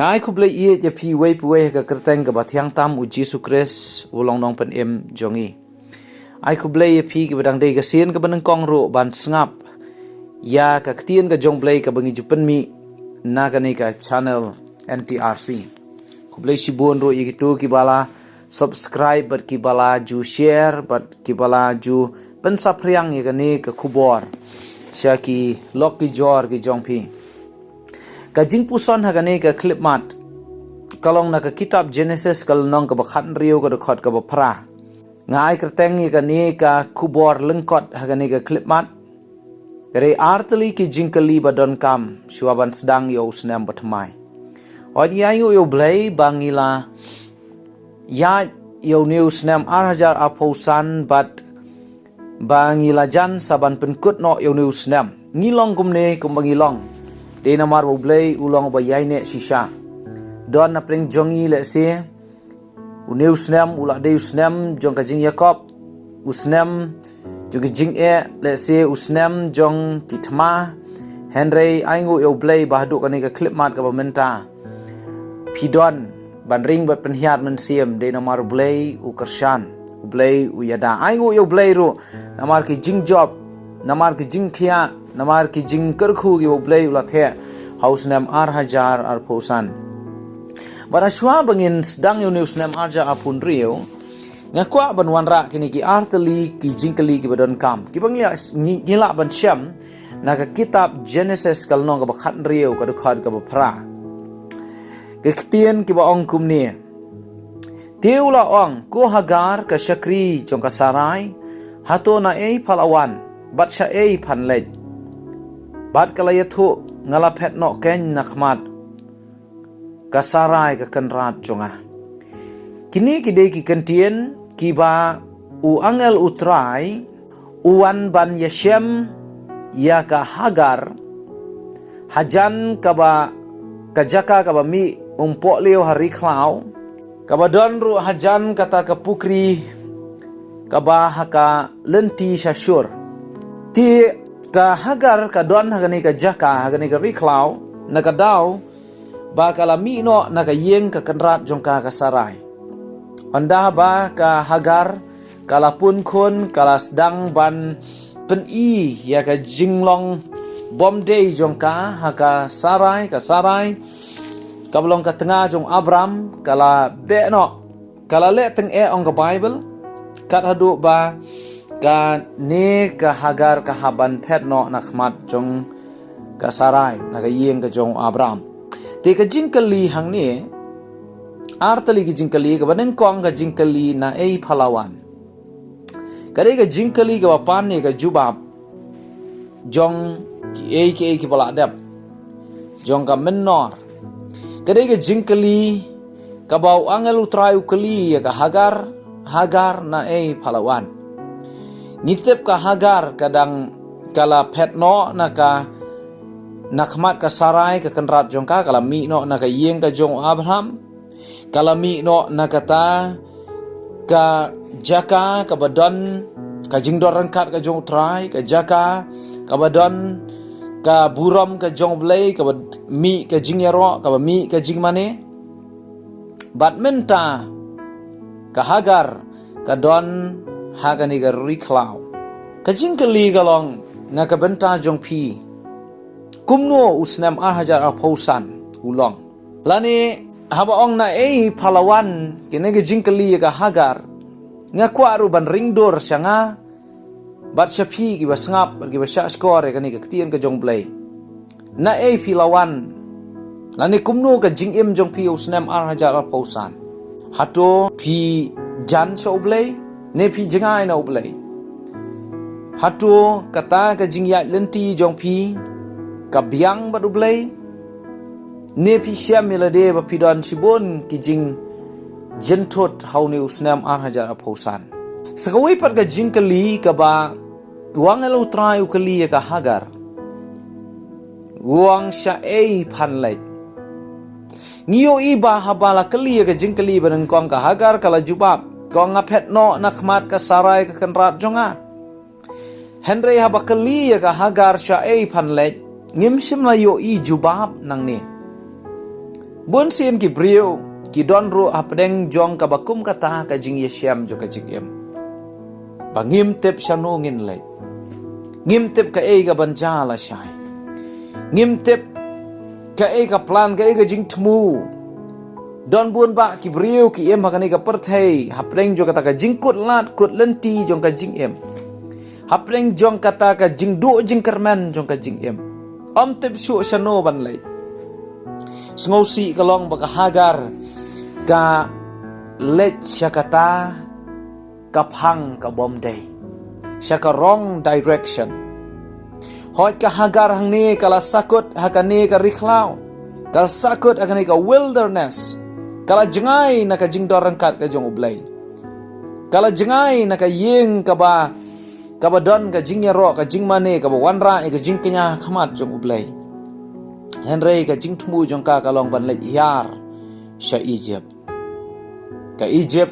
Ngai ku blai ie je pi wei pu wei ka kerteng ka bathiang tam u Jesu Christ ulong nong pen em jongi. Ai ku blai ie pi ka badang dei ka sien ka banang kong ro ban sngap. Ya ka ktien ka jong blai ka bangi jupen mi na ka ni ka channel NTRC. Ku blai sibon ro ie tu ki bala subscribe bat ki bala ju share bat ki bala ju pen sapriang ye ka ni ka kubor. Sya ki lok ki jor ki jong pi. Ka jing puson hagane ka clip mat kalong na ka kitab Genesis kal nong ka bakhat riu ka dokhat ka bapra ngai kerteng ka ni ka kubor lengkot hagane ka clip mat kare artli ki jingkali badon kam shuaban sedang yo snam batmai odi ayu yo blai bangila ya yo new snam arhajar apausan bat bangila jan saban penkut no yo new snam ngilong kumne kumbangilong de namar bo blai ulong ba yai ne shisha don na pring jongi le se uneu snam ula de snam jong ka jing yakob usnam jong jing e le se usnam jong kitma henry aingu eu blai ba du ka ni ka clip mat ka ba menta pidon ban ring bat penhiat men siem de namar blai u kershan u blai u yada aingu eu blai ro namar ki jing job namar ki jing khia namar ki jing kerkhu ki blai ulat he house nam arhajar arposan bara shwa bangin sedang yo news nam arja apun rio ngakwa ban wanra kini ki arteli ki jingkeli ki badon kam ki banglia ngila ban syam naga kitab Genesis kalnong ka bakhat rio ka dukhat ka bapra ke ktien ki ba ong kumni teula ong ko hagar ka shakri jong ka sarai hato na ei phalawan bat sha ei phan lej bat kalayathu ngala phet no ken nakmat kasarai ka kanrat jonga kini kidei ki kentien kiba u angel utrai uan ban yeshem ya ka hagar hajan kaba kajaka kaba mi umpo leo hari klau kaba don ru hajan kata ka pukri kaba haka lenti shashur ti ka hagar ka don hagani ka jaka hagani ka riklau na ka daw ba kalami no na ka yeng ka kanrat jongka ka sarai anda ba ka hagar kalapun kun kalas dang ban pen i ya ka jinglong bom day jongka haka sarai ka belong ka tengah jong Abram kala be no kala le teng e ong ka Bible kat hadu ba ka ne ka hagar ka haban phet no nakmat jong ka sarai na ka yeng ka jong Abram te ka jingkali hang ne artali ki jingkali ka baneng kong ka jingkali na ei phalawan kare ka jingkali ka pan ne ka jubab jong ki ei ki pala dap jong ka menor kare ka jingkali ka bau angel utrai ukali ya ka hagar na ei phalawan ngitep ka hagar kadang kala pet no naka nakmat ka sarai ka kanrat jongka kala mi no naka yeng ka jong Abraham kala mi no nakata ka jaka ka badon ka jingdor rangkat ka jong trai ka jaka ka badon ka buram ka jong blai ka mi ka jingyaro ka mi ka jingmane badmenta ka hagar ka don hagani ga riklau kajing kali galong nga kabenta jong pi kumno usnam arhajar apausan ulong lani haba ong na ei phalawan kene ga jingkali ga hagar nga kwaru ban ringdor syanga bat shapi ki basngap ki basha skore kani ga ktien ka jong blai na ei philawan lani kumno ga jingim jong pi usnam arhajar apausan hato pi jan so blai ne pi jangai na blai hatu kata ka jingya lenti jong pi ka biang badu blai ne pi syam milade ba pidon sibon ki jing jentot hauni usnam arhajar apausan sakawi pat ka jingkali ka ba wangelo trai ukali ka hagar wang sha ei phanlai ngiyo iba habala kali ka jingkali banang kong ka hagar kala jubab kong ngapet no nakmat ka sarai ka kanrat jonga Henry habakali ka hagar sya ei phanlai ngim sim la yo i jubab nang ni Bun sin ki brio ki don ru apdeng jong ka bakum kata ka jing yeshem jo ka jing em. Bangim tep shano ngin lay. Ngim tep ka ka banja la shai. Ngim tep ka ka plan ka jing tmu. Don bun ba ki brio ki em hakani ka perthei hapdeng jo kata ka jing kut lat kut lenti jong ka jing em. Hapdeng jong kata ka jing du jing kermen jong ka jing em. Om tep shu shano ban lay. Sengosi kalong baka Hagar ka let syakata kaphang ka bomday syaka wrong direction. Hoy ka Hagar hang ni kala sakut hakani ka rikhlaw kala sakut hakani ka wilderness kala jengai na ka jingdor rangkat ka jong ublay kala jengai na ka ying ka ba don ka jing yaro ka jing mane ka ba wanra ka jing kenya khamat jong ublay Henry ka jing tmu jong ka kalong ban le yar sya Egypt ka Egypt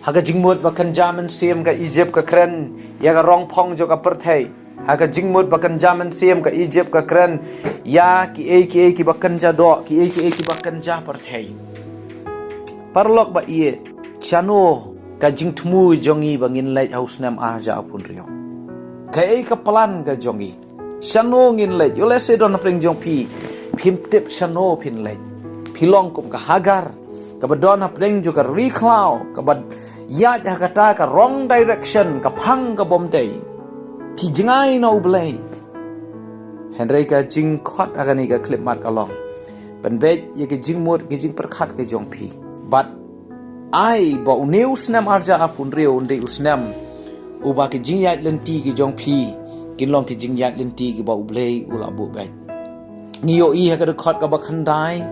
haga jingmut bakan jaman sim ka Egypt ka kren ya ka rong phong jo ka perthei haga jingmut bakan jaman sim ka Egypt ka kren ya ki bakan ja do ki bakan ja perthei parlok ba ie chano ka jing tmu jongi bangin lai haus nam arja apun rio ka ka plan ka jongi Shano ngin lej, yo lese don pring jong pim tip shano pin lej, pilong kum ka Hagar, kabadon pring jo ka riklau, kabad yat kata ka wrong direction, ka pang ka bomday, pi jengai na ublay. Henry ka jing khot agani ka klip mat kalong, penbej ye ka jing mut ka jing perkhat ka jong pi, but ai ba uneu snam arja apun rio unde usnam, uba ka jing yat lenti ka jong pi. Kinlong ki jing yat lenti ki ba ublay ula bu bay niyo ha ka dekhot ka ba khandai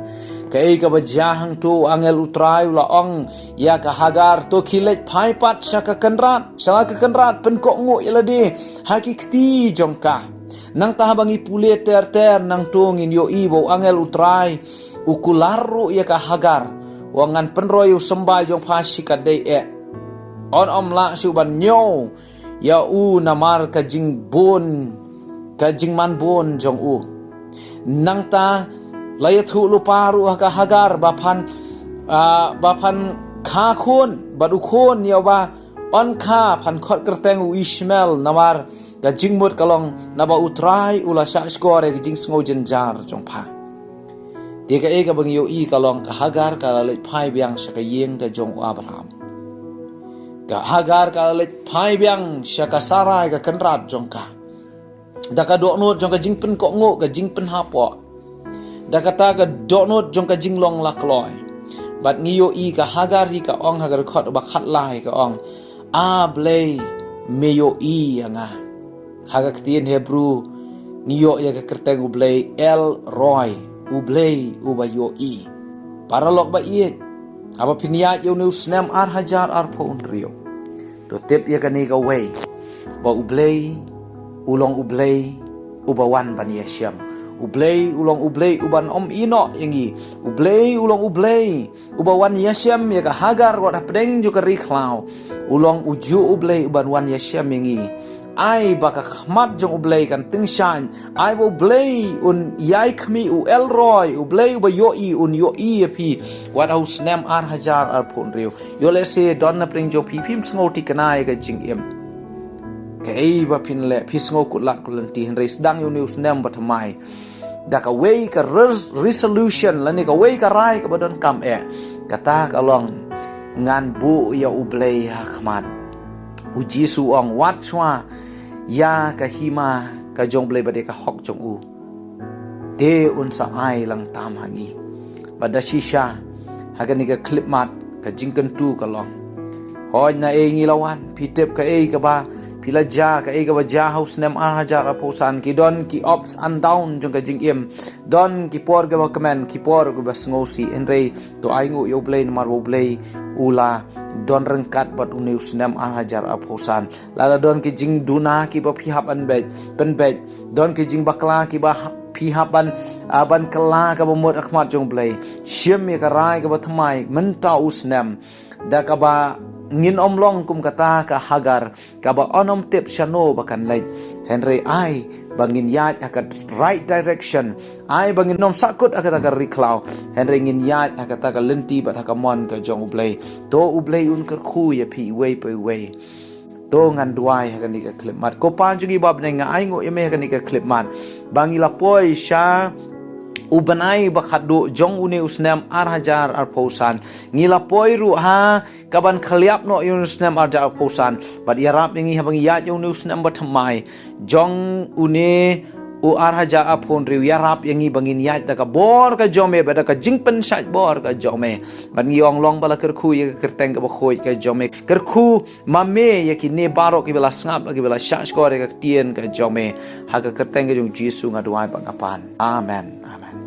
ka ba jahang tu angel utrai ula ong ya ka Hagar to khilet phai pat saka kanrat pen ko ngo iladi hakikti jongka nang ta bangi pule ter nang tu ngin yo bo angel utrai ukularu ya ka Hagar wangan penroy sembah jong phasi ka dei on la suban nyo ya namar ka jing man bon jong nang ta layathu luparu ka Hagar bapan kha khon badu khon ya ba on kha phan khot kerteng Ishmael namar ka jing mut kalong naba utrai ula sha skore ka jing sngo jenjar jong pha de ka bang yo kalong ka Hagar ka le phai byang sha ka yeng ka jong Abraham ka Hagar ka let phai byang sya ka Sarai ka kanrat jong ka da ka dok not jong ka jing pen ko ngo ka jing pen hapo da ka ta ka dok not jong ka jing long lakloi bat ngiyo ka Hagar hi ka ong Hagar khot ba khat lai ka ong a blay meyo anga Hagar ktien Hebrew ngiyo ya ka kerteng ublay El Roy ublay ubayo paralok ba apa piniat yo neus nem hajar pon rio to tip ya kani ka way ba ublay ulong ublay ubawan ban yesham ublay ulong ublay uban ino yangi ublay ulong ublay ubawan yesham ya ka Hagar wa pedeng jo ka riklau ulong uju ublay uban wan yesham yangi ai baka khmat jong ublay kan ting shan ai bo blay un yai khmi u Elroy u blay ba yo pi wat aus nem hajar pon rio yo le se don na pring jong pi phim sngo ti kanai ka jing em kai ba pin le phi sngo kulat kulanti hen res dang yo news nem ba thamai da ka way ka resolution la ni ka way ka rai ka badon kam kata kalong ngan bu ya ublay ha khmat uji suong wat chwa ya ka hima ka jong blay bade ka hok jong de un sa ai lang tam hangi bada shisha hagani ka clip mat ka jingkan tu ka long hoy na ngilawan pitep ka ka ba pilaja ka ba ja house nem hajar aposan ki don ki ups and down jong ka jing don ki por ga ba kamen ki por ga ba ngosi enre to ai ngu yo blay mar wo blay ula don rengkat bat unius nem hajar aposan lala don ki jing duna ki ba phihap an pen don ki jing bakla ki ba phihapan ban kala ka ba mot akhmat jong blay shim me ka rai ka ba thamai menta usnem da ka ba ngin omlong kum kata ka Hagar ka ba onom tip shano bakan lai Henry ai bangin yaj akan right direction ai bangin nom sakut akan riklau henry ngin yaj akan taka lenti bat hakamon ka jong ublay to ublay un ker khu ya pi way pe way to ngan duai akan ni ka clip mat ko pan jungi bab ne nga ai ngo eme akan ni ka clip mat bangila poi sha ubanai bakhadu jong une usnam arhajar arposan ngila poiru ha kaban khaliap no usnam arhajar arposan bad yarap ngi habang ya jong usnam bathamai jong une u arhajar apon riu yarap yangi bangin ya ta ka bor ka jome bada ka jingpen sat bor ka jome ban ngi ong long bala kerkhu ya kerteng ka bakhoi ka jome kerkhu mame ya ki ne baro ki bela ngap ki bela sha skor ka tien ka jome ha ka kerteng ka jong jisu ngaduai pangapan amen amen